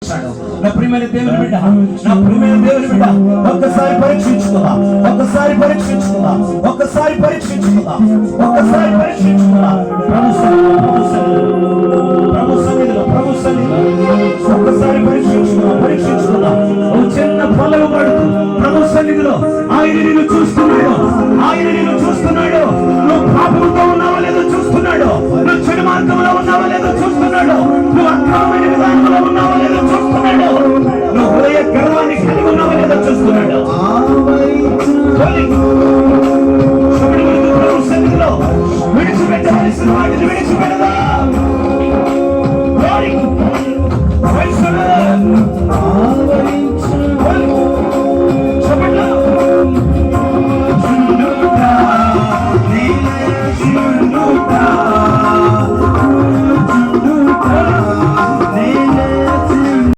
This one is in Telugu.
పరీక్షించాడు. నా ప్రియమైన దేవుని బిడ్డ, నా ప్రియమైన దేవుని బిడ్డ, ఒక్కసారి పరీక్షించుకుందా, ఒక్కసారి పరీక్షించుకుందా, ఒక్కసారి పరీక్షించుకుందా, ఒక్కసారి పరీక్షించుకుందా. ప్రభు సన్నిధిలో ఒక్కసారి పరీక్షించుకుందా. ఒక చిన్న పొలం పడుతూ ప్రభు సన్నిధిలో ఆయన నిన్ను చూస్తున్నాడు, ఆయన నిన్ను చూస్తున్నాడు. నువ్వు పాపంతో ఉన్నావో లేదో చూస్తున్నాడు, నువ్వు చెడు మార్గంలో ఉన్నావో లేదో చూస్తున్నాడు, నువ్వు అక్రమమైన విధానంలో